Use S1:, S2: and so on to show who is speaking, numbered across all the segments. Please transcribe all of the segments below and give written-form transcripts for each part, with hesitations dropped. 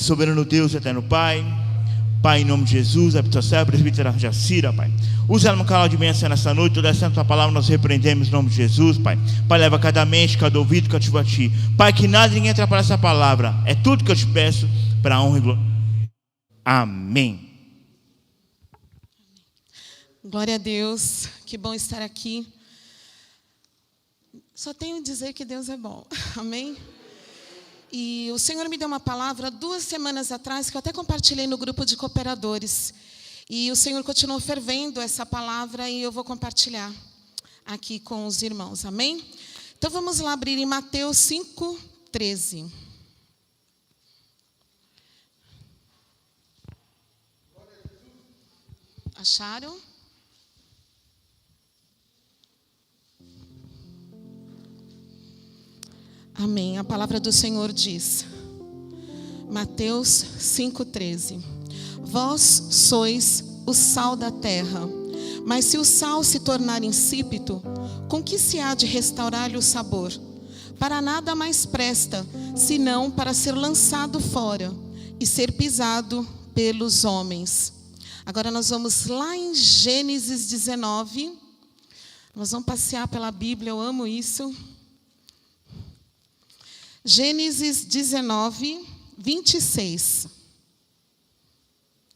S1: Soberano Deus, eterno Pai, Pai, em nome de Jesus, a tua serva, presbítera Jacira, Pai. Usa ela no canal de bênção nessa noite, toda essa tua palavra nós repreendemos em nome de Jesus, Pai. Pai, leva cada mente, cada ouvido cativo a Ti. Pai, que nada ninguém atrapalhe essa palavra. É tudo que eu te peço, para a honra e glória. Amém.
S2: Glória a Deus, que bom estar aqui. Só tenho a dizer que Deus é bom, amém? E o Senhor me deu uma palavra 2 semanas atrás, que eu até compartilhei no grupo de cooperadores. E o Senhor continuou fervendo essa palavra e eu vou compartilhar aqui com os irmãos, amém? Então vamos lá abrir em Mateus 5:13. Acharam? Amém. A palavra do Senhor diz, Mateus 5:13: Vós sois o sal da terra, mas se o sal se tornar insípido, com que se há de restaurar-lhe o sabor? Para nada mais presta, senão para ser lançado fora e ser pisado pelos homens. Agora nós vamos lá em Gênesis 19. Nós vamos passear pela Bíblia, eu amo isso. Gênesis 19, 26.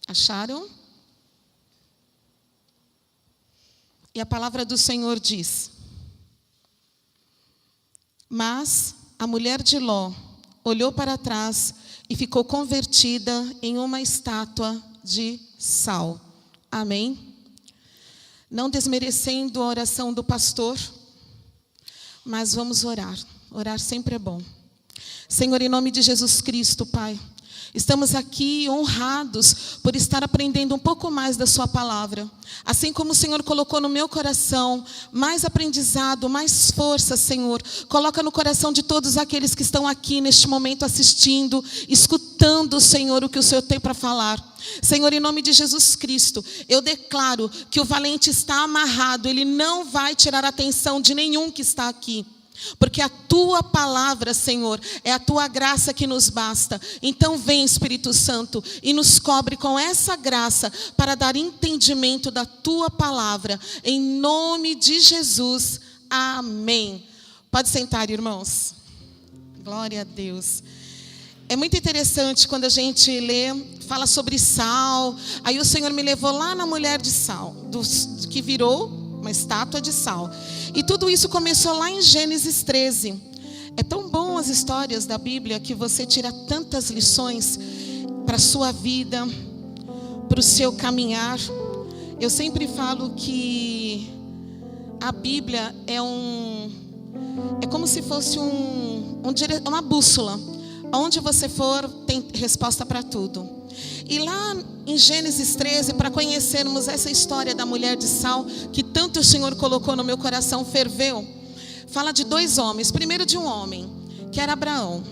S2: Acharam? E a palavra do Senhor diz: Mas a mulher de Ló olhou para trás e ficou convertida em uma estátua de sal. Amém? Não desmerecendo a oração do pastor, mas vamos orar. Orar sempre é bom. Senhor, em nome de Jesus Cristo, Pai, estamos aqui honrados por estar aprendendo um pouco mais da sua palavra. Assim como o Senhor colocou no meu coração mais aprendizado, mais força, Senhor, coloca no coração de todos aqueles que estão aqui neste momento assistindo, escutando, Senhor, o que o Senhor tem para falar. Senhor, em nome de Jesus Cristo, eu declaro que o valente está amarrado, ele não vai tirar a atenção de nenhum que está aqui. Porque a tua palavra, Senhor, é a tua graça que nos basta. Então vem, Espírito Santo, e nos cobre com essa graça para dar entendimento da tua palavra. Em nome de Jesus, amém. Pode sentar, irmãos. Glória a Deus. É muito interessante quando a gente lê, fala sobre sal. Aí o Senhor me levou lá na mulher de sal, que virou uma estátua de sal. E tudo isso começou lá em Gênesis 13. É tão bom as histórias da Bíblia que você tira tantas lições para a sua vida, para o seu caminhar. Eu sempre falo que a Bíblia é como se fosse uma bússola. Onde você for, tem resposta para tudo. E lá em Gênesis 13, para conhecermos essa história da mulher de sal, que tanto o Senhor colocou no meu coração, ferveu, fala de 2 homens. Primeiro de um homem, que era Abraão.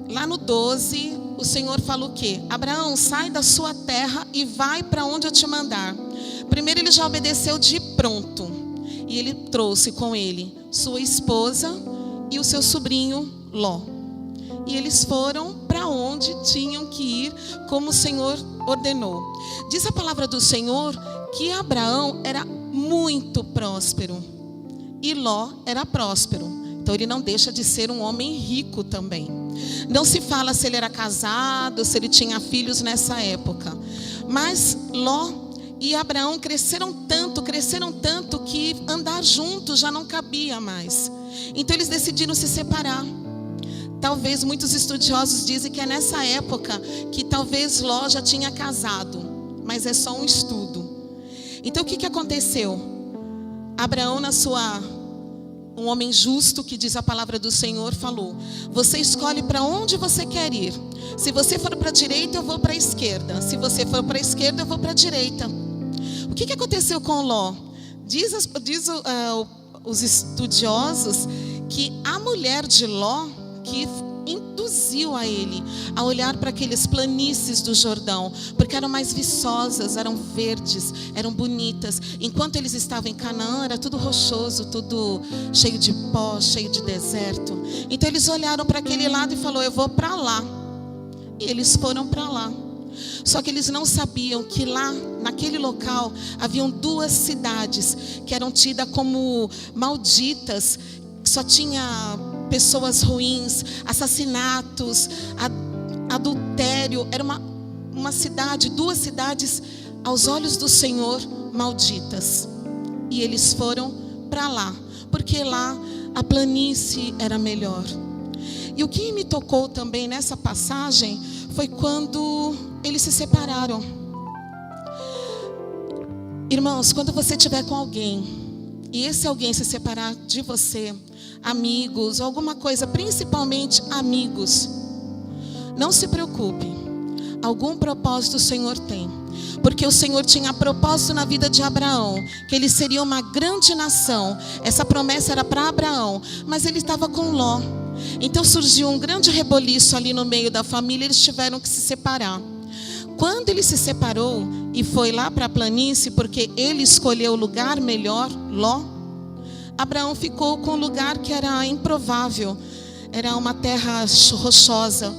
S2: Lá no 12, o Senhor fala o quê? Abraão, sai da sua terra e vai para onde eu te mandar. Primeiro ele já obedeceu de pronto. E ele trouxe com ele sua esposa e o seu sobrinho Ló. E eles foram para onde tinham que ir, como o Senhor ordenou. Diz a palavra do Senhor que Abraão era muito próspero e Ló era próspero. Então ele não deixa de ser um homem rico também. Não se fala se ele era casado, se ele tinha filhos nessa época. Mas Ló e Abraão cresceram tanto que andar juntos já não cabia mais. Então eles decidiram se separar. Talvez muitos estudiosos dizem que é nessa época que talvez Ló já tinha casado, mas é só um estudo. Então o que aconteceu? Abraão, um homem justo, que diz a palavra do Senhor, falou: você escolhe para onde você quer ir. Se você for para a direita, eu vou para a esquerda. Se você for para a esquerda, eu vou para a direita. O que aconteceu com Ló? Diz os estudiosos que a mulher de Ló que induziu a ele a olhar para aqueles planícies do Jordão, porque eram mais viçosas, eram verdes, eram bonitas. Enquanto eles estavam em Canaã, era tudo rochoso, tudo cheio de pó, cheio de deserto. Então eles olharam para aquele lado e falou: eu vou para lá. E eles foram para lá. Só que eles não sabiam que lá, naquele local, haviam 2 cidades que eram tidas como malditas, que só tinha pessoas ruins, assassinatos, adultério. Era uma cidade, 2 cidades, aos olhos do Senhor, malditas. E eles foram para lá, porque lá a planície era melhor. E o que me tocou também nessa passagem foi quando eles se separaram. Irmãos, quando você estiver com alguém, e esse alguém se separar de você, amigos, alguma coisa, principalmente amigos, não se preocupe. Algum propósito o Senhor tem. Porque o Senhor tinha propósito na vida de Abraão, que ele seria uma grande nação. Essa promessa era para Abraão, mas ele estava com Ló. Então surgiu um grande reboliço ali no meio da família. Eles tiveram que se separar. Quando ele se separou e foi lá para a planície, porque ele escolheu o lugar melhor, Ló, Abraão ficou com um lugar que era improvável. Era uma terra rochosa.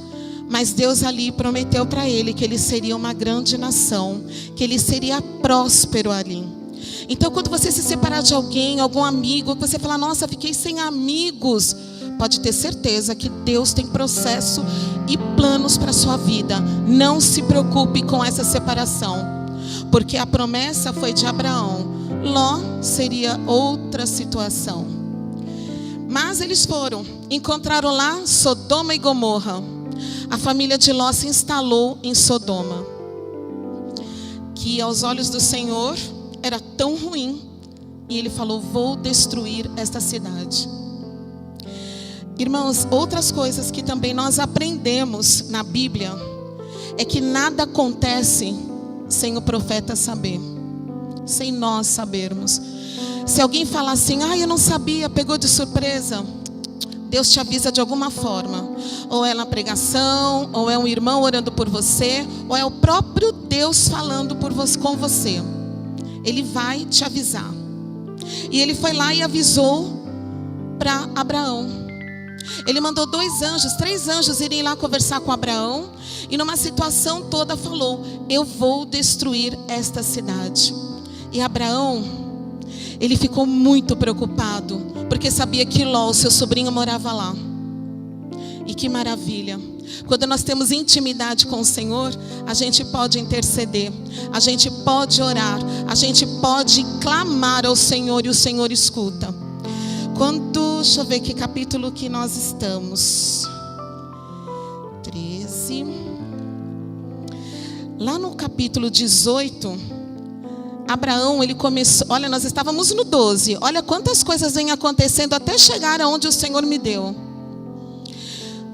S2: Mas Deus ali prometeu para ele que ele seria uma grande nação, que ele seria próspero ali. Então, quando você se separar de alguém, algum amigo, que você falar, nossa, fiquei sem amigos, pode ter certeza que Deus tem processo e planos para a sua vida. Não se preocupe com essa separação, porque a promessa foi de Abraão. Ló seria outra situação. Mas eles foram, encontraram lá Sodoma e Gomorra. A família de Ló se instalou em Sodoma, que aos olhos do Senhor era tão ruim, e ele falou, vou destruir esta cidade. Irmãos, outras coisas que também nós aprendemos na Bíblia, é que nada acontece sem o profeta saber, sem nós sabermos. Se alguém falar assim, eu não sabia, pegou de surpresa, Deus te avisa de alguma forma. Ou é na pregação, ou é um irmão orando por você, ou é o próprio Deus falando com você. Ele vai te avisar. E ele foi lá e avisou para Abraão. Ele mandou 2 anjos, 3 anjos irem lá conversar com Abraão. E numa situação toda falou, eu vou destruir esta cidade. E Abraão, ele ficou muito preocupado, porque sabia que Ló, seu sobrinho, morava lá. E que maravilha. Quando nós temos intimidade com o Senhor, a gente pode interceder, a gente pode orar, a gente pode clamar ao Senhor e o Senhor escuta. Deixa eu ver que capítulo que nós estamos. 13. Lá no capítulo 18, Abraão, ele começou, olha, nós estávamos no 12, olha quantas coisas vêm acontecendo até chegar aonde o Senhor me deu.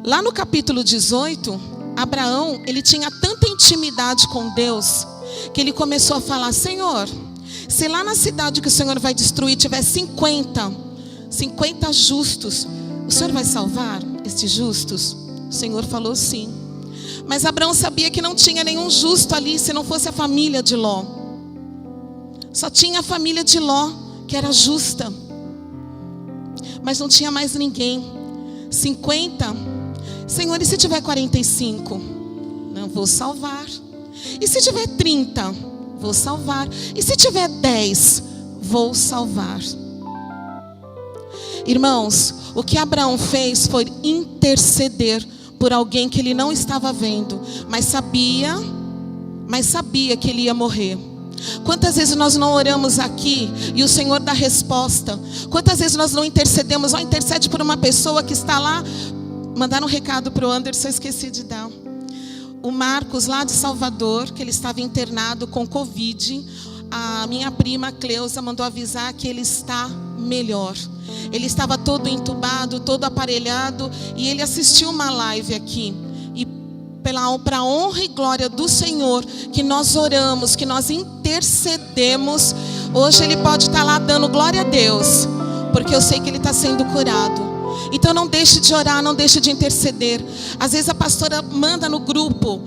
S2: Lá no capítulo 18, Abraão, ele tinha tanta intimidade com Deus, que ele começou a falar, Senhor, se lá na cidade que o Senhor vai destruir tiver 50 justos, o Senhor vai salvar estes justos? O Senhor falou sim. Mas Abraão sabia que não tinha nenhum justo ali, se não fosse a família de Ló. Só tinha a família de Ló, que era justa. Mas não tinha mais ninguém. 50. Senhor, e se tiver 45? Não, vou salvar. E se tiver 30? Vou salvar. E se tiver 10? Vou salvar. Irmãos, o que Abraão fez foi interceder por alguém que ele não estava vendo, mas sabia que ele ia morrer. Quantas vezes nós não oramos aqui e o Senhor dá resposta? Quantas vezes nós não intercedemos? Intercede por uma pessoa que está lá. Mandaram um recado para o Anderson, eu esqueci de dar. O Marcos, lá de Salvador, que ele estava internado com Covid. A minha prima Cleusa mandou avisar que ele está melhor. Ele estava todo entubado, todo aparelhado, e ele assistiu uma live aqui. E para a honra e glória do Senhor, que nós oramos, que nós intercedemos, hoje ele pode estar lá dando glória a Deus, porque eu sei que ele está sendo curado. Então não deixe de orar, não deixe de interceder. Às vezes a pastora manda no grupo,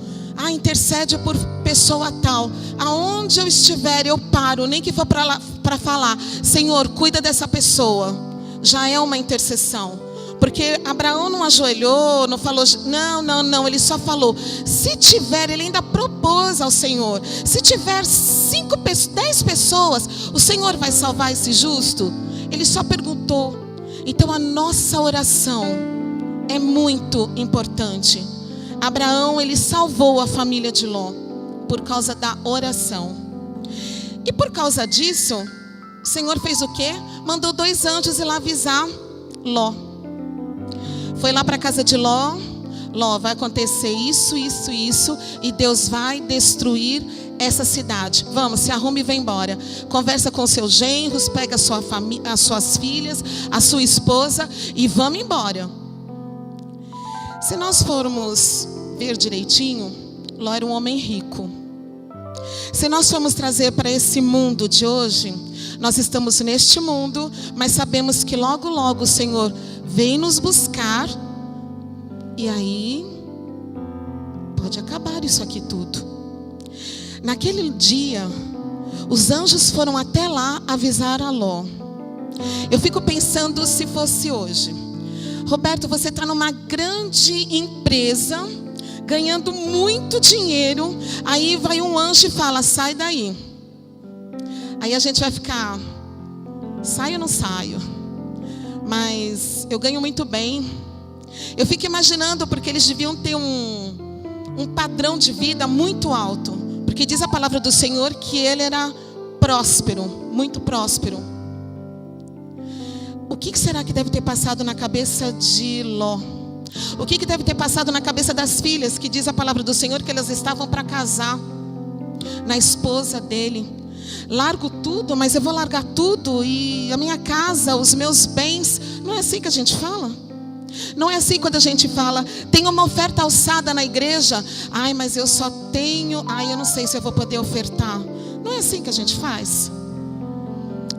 S2: intercede por pessoa tal. Aonde eu estiver eu paro, nem que for para falar, Senhor, cuida dessa pessoa. Já é uma intercessão. Porque Abraão não ajoelhou, não falou, não, ele só falou, se tiver, ele ainda propôs ao Senhor, se tiver 10 pessoas, o Senhor vai salvar esse justo? Ele só perguntou. Então a nossa oração é muito importante. Abraão, ele salvou a família de Ló por causa da oração. E por causa disso, o Senhor fez o quê? Mandou 2 anjos ir lá avisar Ló. Foi lá para a casa de Ló. Ló, vai acontecer isso, e Deus vai destruir essa cidade. Vamos, se arrume e vem embora. Conversa com seus genros, pega a sua família, as suas filhas, a sua esposa e vamos embora. Se nós formos ver direitinho, Ló era um homem rico. Se nós formos trazer para esse mundo de hoje, nós estamos neste mundo, mas sabemos que logo, logo o Senhor vem nos buscar. E aí, pode acabar isso aqui tudo. Naquele dia, os anjos foram até lá avisar a Ló. Eu fico pensando se fosse hoje. Roberto, você está numa grande empresa, ganhando muito dinheiro. Aí vai um anjo e fala, sai daí. Aí a gente vai ficar, saio ou não saio? Mas eu ganho muito bem. Eu fico imaginando, porque eles deviam ter um padrão de vida muito alto. Porque diz a palavra do Senhor que ele era próspero, muito próspero. O que será que deve ter passado na cabeça de Ló? O que deve ter passado na cabeça das filhas, que diz a palavra do Senhor que elas estavam para casar na esposa dele? Largo tudo, mas eu vou largar tudo, e a minha casa, os meus bens. Não é assim que a gente fala? Não é assim quando a gente fala, tem uma oferta alçada na igreja, ai, mas eu só tenho, ai, eu não sei se eu vou poder ofertar. Não é assim que a gente faz.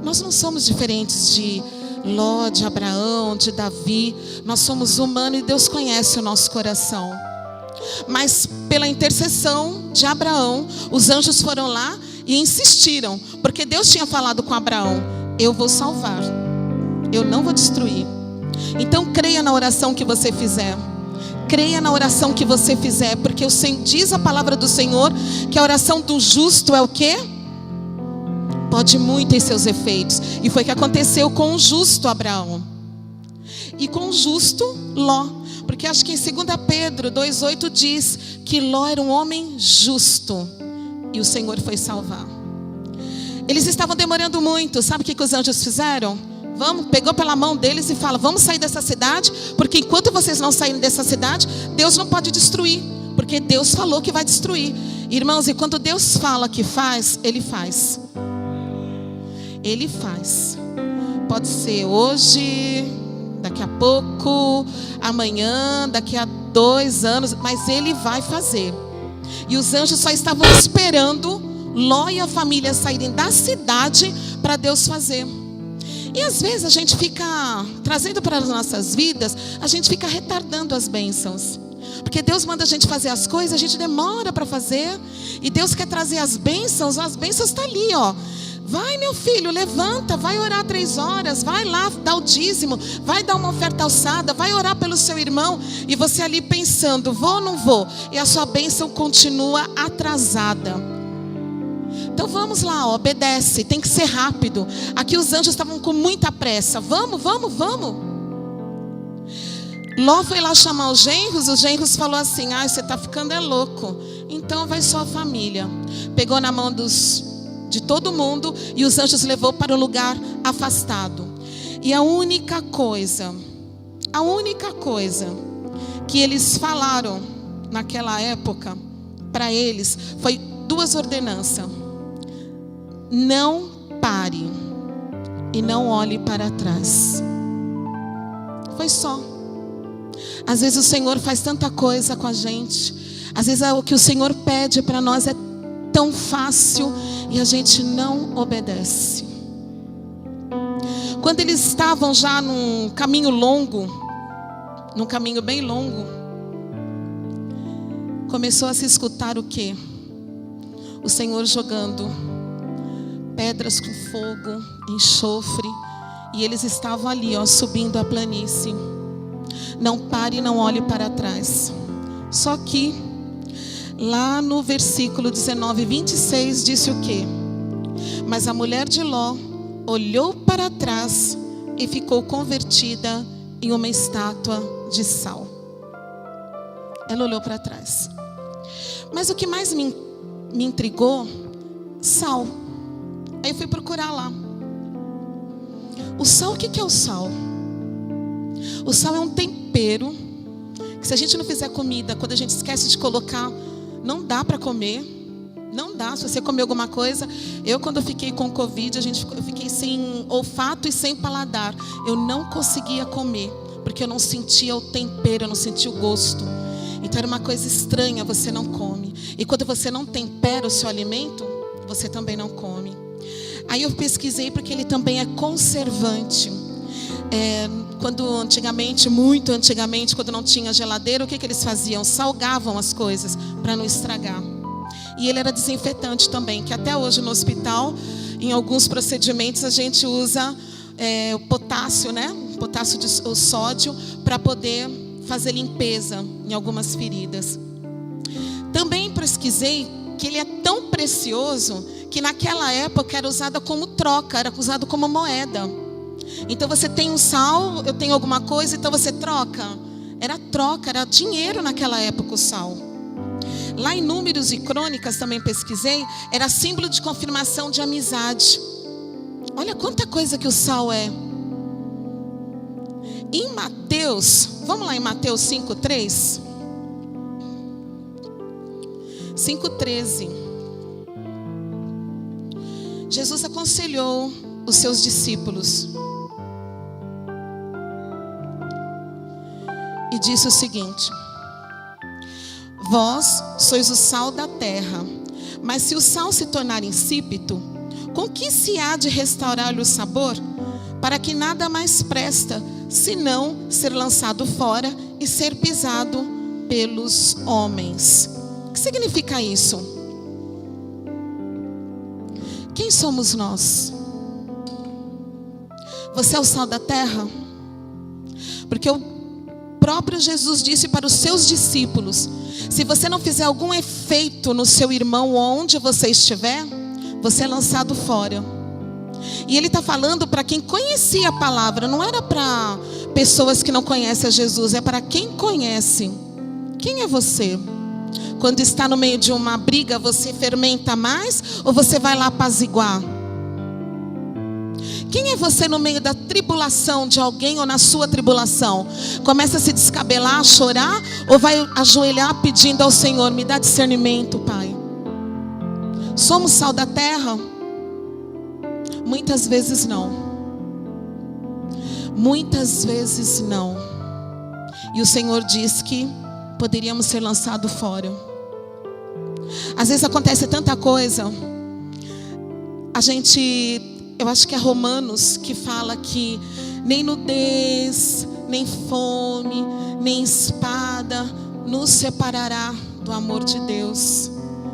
S2: Nós não somos diferentes de Ló, de Abraão, de Davi. Nós somos humanos e Deus conhece o nosso coração. Mas pela intercessão de Abraão, os anjos foram lá e insistiram, porque Deus tinha falado com Abraão, eu vou salvar, eu não vou destruir. Então creia na oração que você fizer. Creia na oração que você fizer, porque diz a palavra do Senhor que a oração do justo é o quê? Pode muito em seus efeitos. E foi o que aconteceu com o justo Abraão e com o justo Ló. Porque acho que em 2 Pedro 2,8 diz que Ló era um homem justo e o Senhor foi salvar. Eles estavam demorando muito. Sabe o que os anjos fizeram? Pegou pela mão deles e fala, vamos sair dessa cidade, porque enquanto vocês não saírem dessa cidade, Deus não pode destruir, porque Deus falou que vai destruir. Irmãos, e quando Deus fala que faz, Ele faz. Ele faz. Pode ser hoje, daqui a pouco, amanhã, daqui a 2 anos, mas Ele vai fazer. E os anjos só estavam esperando Ló e a família saírem da cidade para Deus fazer. E às vezes a gente fica trazendo para as nossas vidas, a gente fica retardando as bênçãos. Porque Deus manda a gente fazer as coisas, a gente demora para fazer. E Deus quer trazer as bênçãos estão ali, ó. Vai, meu filho, levanta, vai orar 3 horas, vai lá dar o dízimo, vai dar uma oferta alçada, vai orar pelo seu irmão. E você ali pensando, vou ou não vou? E a sua bênção continua atrasada. Então vamos lá, obedece, tem que ser rápido. Aqui os anjos estavam com muita pressa. Vamos. Ló foi lá chamar os genros falou assim, você está ficando louco. Então vai só a família. Pegou na mão de todo mundo e os anjos levou para um lugar afastado. E a única coisa que eles falaram naquela época para eles foi 2 ordenanças. Não pare e não olhe para trás. Foi só. Às vezes o Senhor faz tanta coisa com a gente. Às vezes o que o Senhor pede para nós é tão fácil e a gente não obedece. Quando eles estavam já num caminho bem longo, começou a se escutar o quê? O Senhor jogando pedras com fogo, enxofre, e eles estavam ali, subindo a planície. Não pare e não olhe para trás. Só que lá no versículo 19 e 26 disse o quê? Mas a mulher de Ló olhou para trás e ficou convertida em uma estátua de sal. Ela olhou para trás. Mas o que mais me intrigou, sal. Aí eu fui procurar lá. O sal, o que é o sal? O sal é um tempero que, se a gente não fizer comida, quando a gente esquece de colocar, não dá para comer. Não dá. Se você comer alguma coisa, quando eu fiquei com Covid, eu fiquei sem olfato e sem paladar. Eu não conseguia comer, porque eu não sentia o tempero, eu não sentia o gosto. Então era uma coisa estranha, você não come. E quando você não tempera o seu alimento, você também não come. Aí eu pesquisei, porque ele também é conservante. Quando antigamente, muito antigamente, quando não tinha geladeira, o que eles faziam? Salgavam as coisas para não estragar. E ele era desinfetante também, que até hoje no hospital, em alguns procedimentos, a gente usa o potássio, né? O sódio, para poder fazer limpeza em algumas feridas. Também pesquisei que ele é tão precioso que naquela época era usado como troca, era usado como moeda. Então você tem um sal, eu tenho alguma coisa, então você troca. Era troca, era dinheiro naquela época o sal. Lá em Números e Crônicas também pesquisei, era símbolo de confirmação de amizade. Olha quanta coisa que o sal é. Em Mateus, vamos lá em Mateus 5:3. 5:13. Jesus aconselhou os seus discípulos e disse o seguinte: vós sois o sal da terra, mas se o sal se tornar insípido, com que se há de restaurar-lhe o sabor? Para que nada mais presta, senão ser lançado fora e ser pisado pelos homens. O que significa isso? Quem somos nós? Você é o sal da terra? Porque o próprio Jesus disse para os seus discípulos: se você não fizer algum efeito no seu irmão onde você estiver, você é lançado fora. E ele está falando para quem conhecia a palavra, não era para pessoas que não conhecem a Jesus, é para quem conhece. Quem é você? Quando está no meio de uma briga, você fermenta mais ou você vai lá apaziguar? Quem é você no meio da tribulação de alguém ou na sua tribulação? Começa a se descabelar, a chorar, ou vai ajoelhar pedindo ao Senhor: me dá discernimento, Pai? Somos sal da terra? Muitas vezes não. Muitas vezes não. E o Senhor diz que poderíamos ser lançados fora. Às vezes acontece tanta coisa. Eu acho que é Romanos que fala que nem nudez, nem fome, nem espada nos separará do amor de Deus.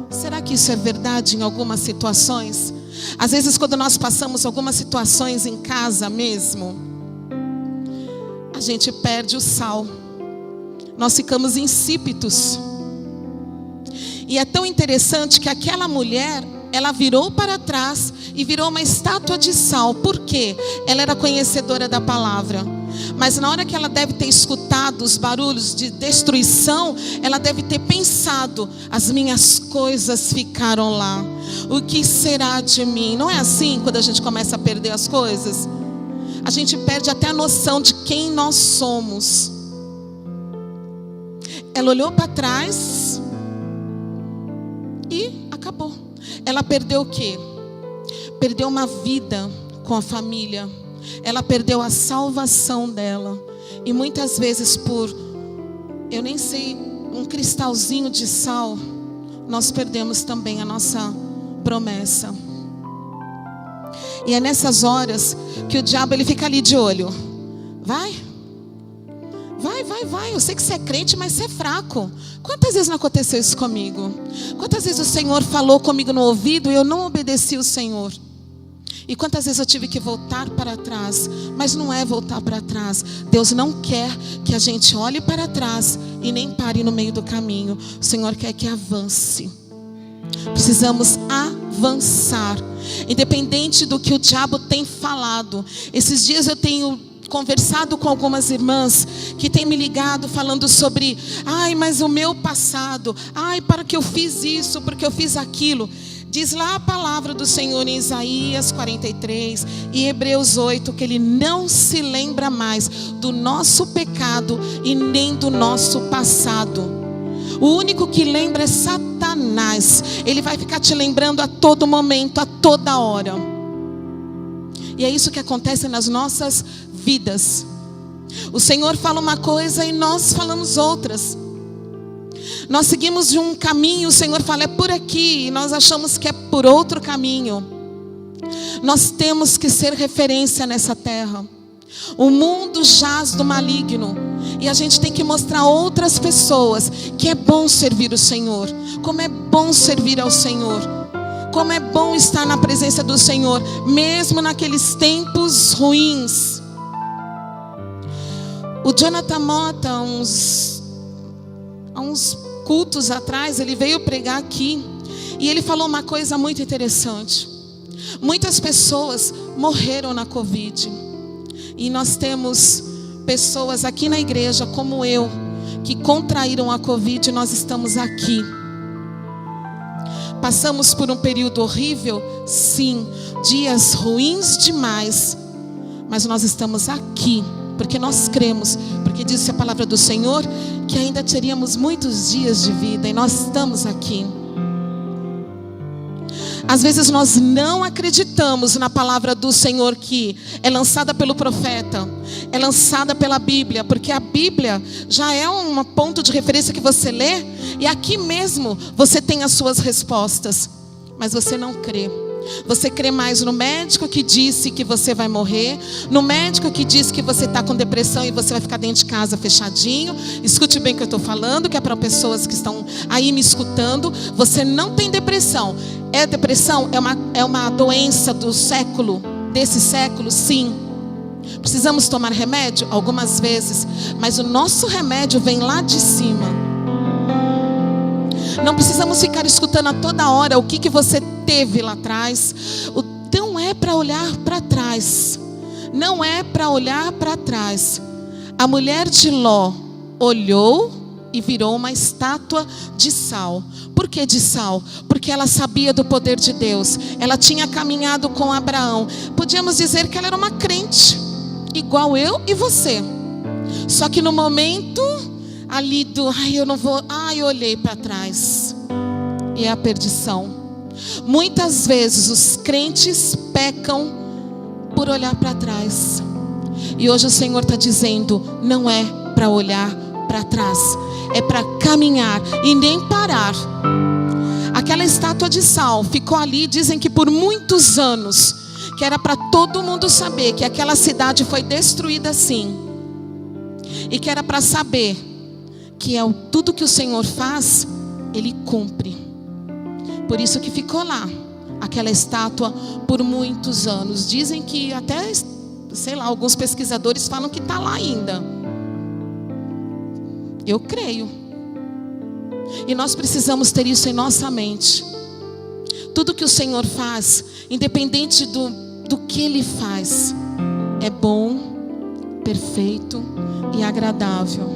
S2: Será que isso é verdade em algumas situações? Às vezes, quando nós passamos algumas situações em casa mesmo, a gente perde o sal. Nós ficamos insípidos. E é tão interessante que aquela mulher, ela virou para trás e virou uma estátua de sal. Por quê? Ela era conhecedora da palavra. Mas na hora que ela deve ter escutado os barulhos de destruição, ela deve ter pensado: as minhas coisas ficaram lá, o que será de mim? Não é assim quando a gente começa a perder as coisas? A gente perde até a noção de quem nós somos. Ela olhou para trás e acabou. Ela perdeu o quê? Perdeu uma vida com a família. Ela perdeu a salvação dela. E muitas vezes eu nem sei, um cristalzinho de sal, nós perdemos também a nossa promessa. E é nessas horas que o diabo, ele fica ali de olho. Vai. Eu sei que você é crente, mas você é fraco. Quantas vezes não aconteceu isso comigo? Quantas vezes o Senhor falou comigo no ouvido e eu não obedeci o Senhor? E quantas vezes eu tive que voltar para trás, mas não é voltar para trás. Deus não quer que a gente olhe para trás e nem pare no meio do caminho. O Senhor quer que avance. Precisamos avançar, independente do que o diabo tem falado. Esses dias eu tenho conversado com algumas irmãs que têm me ligado falando sobre: ai, mas o meu passado, ai, para que eu fiz isso, porque eu fiz aquilo. Diz lá a palavra do Senhor em Isaías 43 e Hebreus 8 que Ele não se lembra mais do nosso pecado e nem do nosso passado. O único que lembra é Satanás. Ele vai ficar te lembrando a todo momento, a toda hora. E é isso que acontece nas nossas vidas. O Senhor fala uma coisa e nós falamos outras. Nós seguimos de um caminho, o Senhor fala é por aqui, e nós achamos que é por outro caminho. Nós temos que ser referência nessa terra. O mundo jaz do maligno, e a gente tem que mostrar a outras pessoas que é bom servir o Senhor, como é bom servir ao Senhor, como é bom estar na presença do Senhor, mesmo naqueles tempos ruins. O Jonathan Mota, há uns cultos atrás, ele veio pregar aqui e ele falou uma coisa muito interessante. Muitas pessoas morreram na Covid e nós temos pessoas aqui na igreja como eu que contraíram a Covid e nós estamos aqui. Passamos por um período horrível, sim, dias ruins demais, mas nós estamos aqui porque nós cremos, porque diz a palavra do Senhor que ainda teríamos muitos dias de vida, e nós estamos aqui. Às vezes nós não acreditamos na palavra do Senhor que é lançada pelo profeta, é lançada pela Bíblia, porque a Bíblia já é um ponto de referência que você lê, e aqui mesmo você tem as suas respostas, mas você não crê. Você crê mais no médico que disse que você vai morrer, no médico que disse que você está com depressão e você vai ficar dentro de casa fechadinho. Escute bem o que eu estou falando, que é para pessoas que estão aí me escutando. Você não tem depressão. Depressão é uma doença do século, desse século, sim. Precisamos tomar remédio? Algumas vezes, mas o nosso remédio vem lá de cima. Não precisamos ficar escutando a toda hora o que você teve lá atrás. Não é para olhar para trás. Não é para olhar para trás. A mulher de Ló olhou e virou uma estátua de sal. Por que de sal? Porque ela sabia do poder de Deus. Ela tinha caminhado com Abraão. Podíamos dizer que ela era uma crente, igual eu e você. Só que no momento ali eu olhei para trás, e é a perdição. Muitas vezes os crentes pecam por olhar para trás, e hoje o Senhor está dizendo: não é para olhar para trás, é para caminhar e nem parar. Aquela estátua de sal ficou ali, dizem que por muitos anos, que era para todo mundo saber que aquela cidade foi destruída assim, e que era para saber que tudo que o Senhor faz, Ele cumpre. Por isso que ficou lá aquela estátua por muitos anos. Dizem que até, alguns pesquisadores falam que está lá ainda. Eu creio. E nós precisamos ter isso em nossa mente. Tudo que o Senhor faz, independente do que Ele faz, é bom, perfeito e agradável.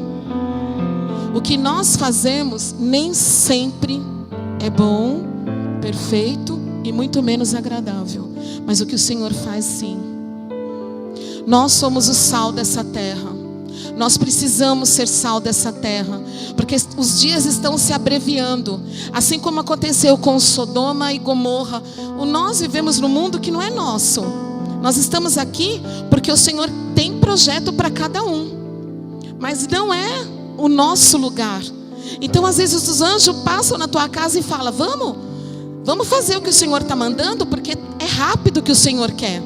S2: O que nós fazemos nem sempre é bom, perfeito e muito menos agradável. Mas o que o Senhor faz, sim. Nós somos o sal dessa terra. Nós precisamos ser sal dessa terra, porque os dias estão se abreviando. Assim como aconteceu com Sodoma e Gomorra. Nós vivemos num mundo que não é nosso. Nós estamos aqui porque o Senhor tem projeto para cada um, mas não é o nosso lugar. Então às vezes os anjos passam na tua casa e falam: vamos fazer o que o Senhor está mandando, porque é rápido o que o Senhor quer.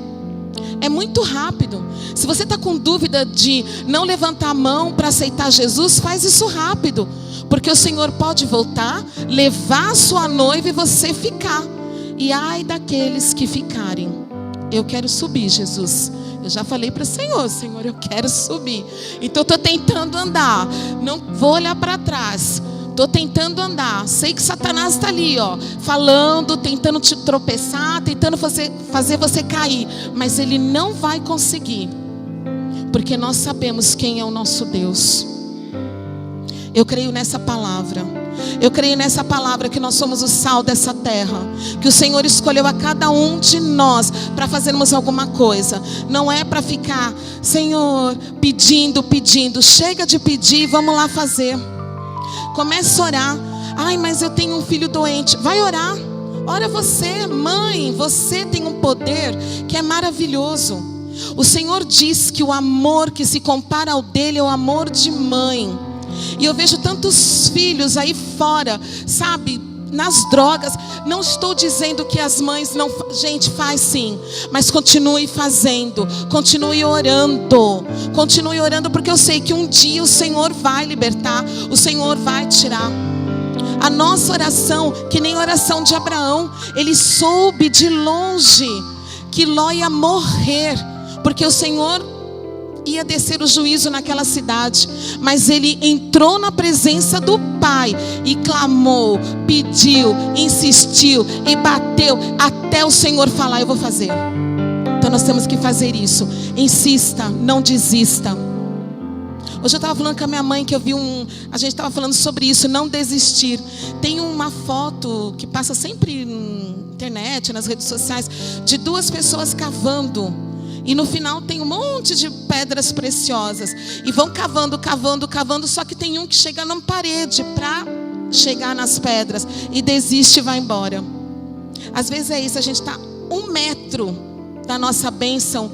S2: É muito rápido. Se você está com dúvida de não levantar a mão para aceitar Jesus, faz isso rápido, porque o Senhor pode voltar, levar a sua noiva e você ficar. E ai daqueles que ficarem. eu quero subir, Jesus. Eu já falei para o Senhor, Senhor, eu quero subir. Então eu estou tentando andar, não vou olhar para trás. Estou tentando andar. Sei que Satanás está ali, ó, falando, tentando te tropeçar, tentando fazer você cair. Mas ele não vai conseguir, porque nós sabemos quem é o nosso Deus. Eu creio nessa palavra. Eu creio nessa palavra que nós somos o sal dessa terra, que o Senhor escolheu a cada um de nós para fazermos alguma coisa. Não é para ficar, Senhor, pedindo. Chega de pedir, vamos lá fazer. Comece a orar. Ai, mas eu tenho um filho doente. Vai orar. Ora você, mãe, você tem um poder que é maravilhoso. O Senhor diz que o amor que se compara ao dele é o amor de mãe. E eu vejo tantos filhos aí fora, sabe, nas drogas. Não estou dizendo que as mães não... Gente, faz sim. Mas continue fazendo. Continue orando. Continue orando, porque eu sei que um dia o Senhor vai libertar. O Senhor vai tirar. A nossa oração, que nem a oração de Abraão. Ele soube de longe que Ló ia morrer, porque o Senhor ia descer o juízo naquela cidade. Mas ele entrou na presença do Pai e clamou, pediu, insistiu e bateu até o Senhor falar: eu vou fazer. Então nós temos que fazer isso. Insista, não desista. Hoje eu estava falando com a minha mãe, que eu vi a gente estava falando sobre isso, não desistir. Tem uma foto que passa sempre na internet, nas redes sociais, de duas pessoas cavando. E no final tem um monte de pedras preciosas. E vão cavando, só que tem um que chega numa parede para chegar nas pedras e desiste e vai embora. Às vezes é isso, a gente está 1 metro da nossa bênção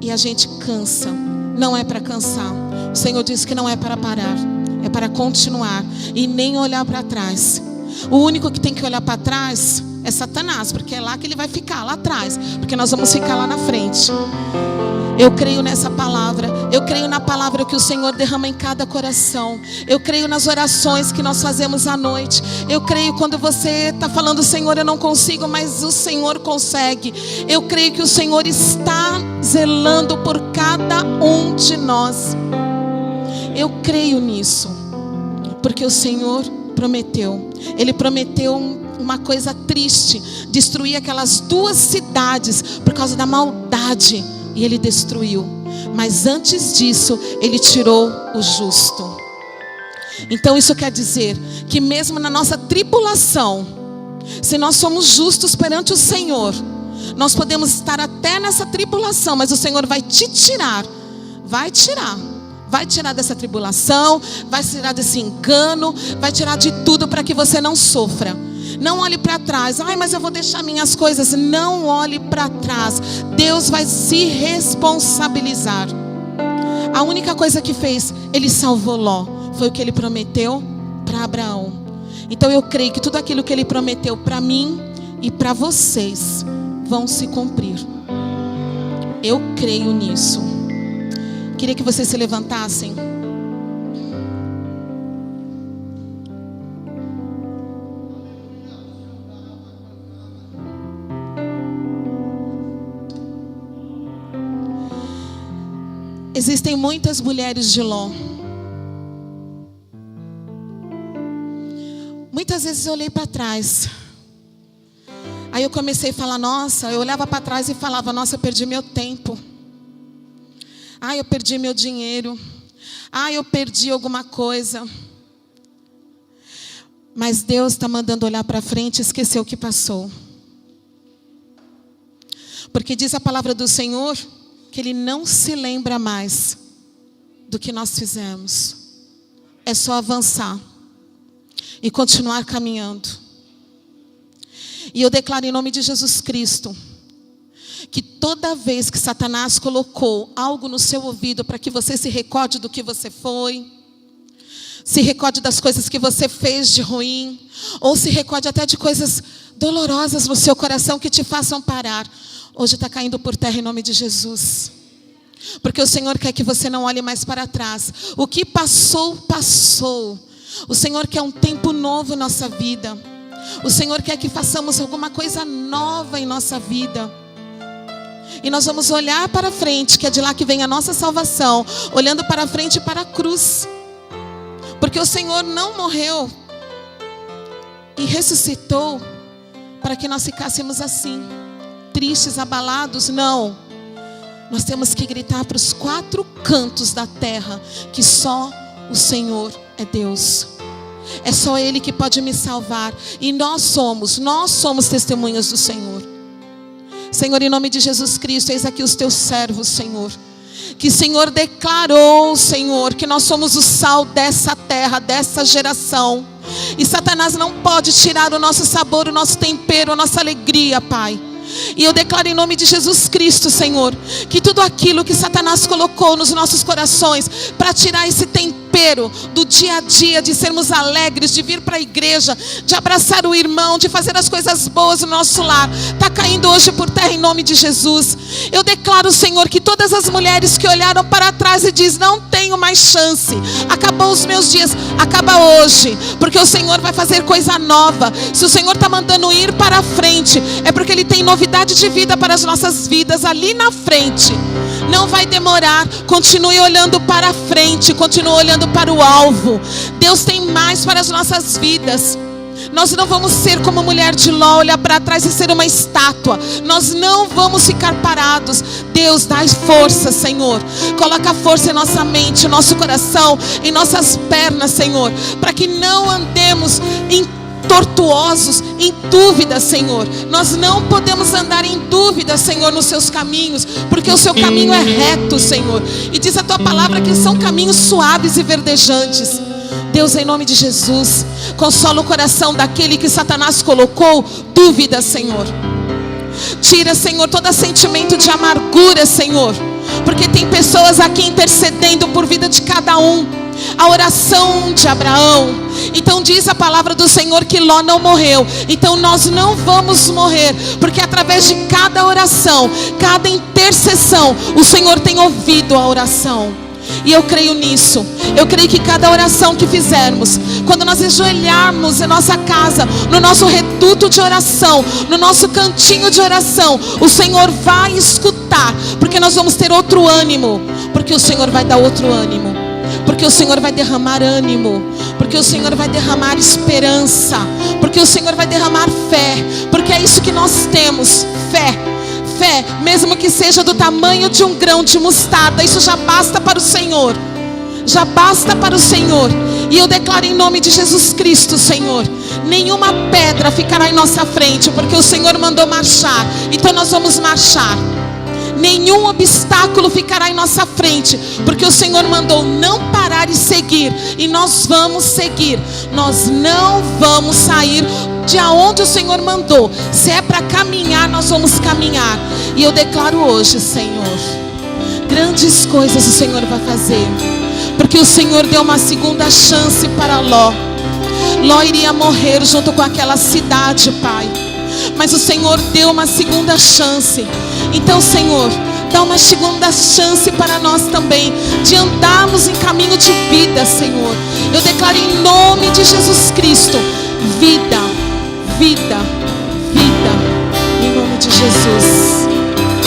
S2: e a gente cansa. Não é para cansar. O Senhor disse que não é para parar, é para continuar e nem olhar para trás. O único que tem que olhar para trás é Satanás, porque é lá que ele vai ficar, lá atrás, porque nós vamos ficar lá na frente. Eu creio nessa palavra. Eu creio na palavra que o Senhor derrama em cada coração. Eu creio nas orações que nós fazemos à noite. Eu creio quando você está falando: Senhor, eu não consigo, mas o Senhor consegue. Eu creio que o Senhor está zelando por cada um de nós. Eu creio nisso, porque o Senhor prometeu. Ele prometeu uma coisa triste: destruir aquelas 2 cidades por causa da maldade. E ele destruiu. Mas antes disso, ele tirou o justo. Então isso quer dizer que mesmo na nossa tribulação, se nós somos justos perante o Senhor, nós podemos estar até nessa tribulação, mas o Senhor vai te tirar. Vai tirar dessa tribulação, vai tirar desse engano, vai tirar de tudo para que você não sofra. Não olhe para trás. Ai, mas eu vou deixar minhas coisas. Não olhe para trás. Deus vai se responsabilizar. A única coisa que fez, ele salvou Ló, foi o que ele prometeu para Abraão. Então eu creio que tudo aquilo que ele prometeu para mim e para vocês vão se cumprir. Eu creio nisso. Queria que vocês se levantassem. Existem muitas mulheres de Ló. Muitas vezes eu olhei para trás. Aí eu comecei a falar: nossa, eu olhava para trás e falava: nossa, eu perdi meu tempo. Eu perdi meu dinheiro. Eu perdi alguma coisa. Mas Deus está mandando olhar para frente e esquecer o que passou. Porque diz a palavra do Senhor que Ele não se lembra mais do que nós fizemos. É só avançar e continuar caminhando. E eu declaro em nome de Jesus Cristo que toda vez que Satanás colocou algo no seu ouvido para que você se recorde do que você foi, se recorde das coisas que você fez de ruim, ou se recorde até de coisas dolorosas no seu coração que te façam parar, hoje está caindo por terra em nome de Jesus. Porque o Senhor quer que você não olhe mais para trás. O que passou, passou. O Senhor quer um tempo novo em nossa vida. O Senhor quer que façamos alguma coisa nova em nossa vida. E nós vamos olhar para frente, que é de lá que vem a nossa salvação, olhando para frente e para a cruz. Porque o Senhor não morreu e ressuscitou para que nós ficássemos assim, tristes, abalados. Não. Nós temos que gritar para os 4 cantos da terra que só o Senhor é Deus. É só Ele que pode me salvar. E nós somos testemunhas do Senhor. Senhor, em nome de Jesus Cristo, eis aqui os teus servos, Senhor. Que o Senhor declarou, Senhor, que nós somos o sal dessa terra, dessa geração. E Satanás não pode tirar o nosso sabor, o nosso tempero, a nossa alegria, Pai. E eu declaro em nome de Jesus Cristo, Senhor, que tudo aquilo que Satanás colocou nos nossos corações para tirar esse tempero do dia a dia, de sermos alegres, de vir para a igreja, de abraçar o irmão, de fazer as coisas boas no nosso lar, está caindo hoje por terra em nome de Jesus. Eu declaro, Senhor, que todas as mulheres que olharam para trás e diz: não tenho mais chance, acabou os meus dias, acaba hoje, porque o Senhor vai fazer coisa nova. Se o Senhor está mandando ir para frente, é porque Ele tem novidade de vida para as nossas vidas ali na frente. Não vai demorar. Continue olhando para frente, continue olhando para o alvo. Deus tem mais para as nossas vidas. Nós não vamos ser como mulher de Ló, olhar para trás e ser uma estátua. Nós não vamos ficar parados. Deus, dá força, Senhor. Coloca força em nossa mente, em nosso coração, em nossas pernas, Senhor, para que não andemos tortuosos, em dúvida, Senhor. Nós não podemos andar em dúvida, Senhor, nos seus caminhos, porque o seu caminho é reto, Senhor. E diz a tua palavra que são caminhos suaves e verdejantes. Deus, em nome de Jesus, consola o coração daquele que Satanás colocou dúvida, Senhor. Tira, Senhor, todo sentimento de amargura, Senhor, porque tem pessoas aqui intercedendo por vida de cada um. A oração de Abraão. Então diz a palavra do Senhor que Ló não morreu. Então nós não vamos morrer, porque através de cada oração, cada intercessão, o Senhor tem ouvido a oração. E eu creio nisso. Eu creio que cada oração que fizermos, quando nós ajoelharmos em nossa casa, no nosso reduto de oração, no nosso cantinho de oração, o Senhor vai escutar, porque nós vamos ter outro ânimo, porque o Senhor vai dar outro ânimo, porque o Senhor vai derramar ânimo, porque o Senhor vai derramar esperança, porque o Senhor vai derramar fé, porque é isso que nós temos, fé. Fé, mesmo que seja do tamanho de um grão de mostarda, isso já basta para o Senhor. Já basta para o Senhor. E eu declaro em nome de Jesus Cristo, Senhor, nenhuma pedra ficará em nossa frente, porque o Senhor mandou marchar. Então nós vamos marchar. Nenhum obstáculo ficará em nossa frente, porque o Senhor mandou não parar e seguir. E nós vamos seguir. Nós não vamos sair de aonde o Senhor mandou. Se é para caminhar, nós vamos caminhar. E eu declaro hoje, Senhor, grandes coisas o Senhor vai fazer, porque o Senhor deu uma segunda chance para Ló. Ló iria morrer junto com aquela cidade, Pai, mas o Senhor deu uma segunda chance. Então, Senhor, dá uma segunda chance para nós também, de andarmos em caminho de vida, Senhor. Eu declaro em nome de Jesus Cristo, vida, vida, vida, em nome de Jesus.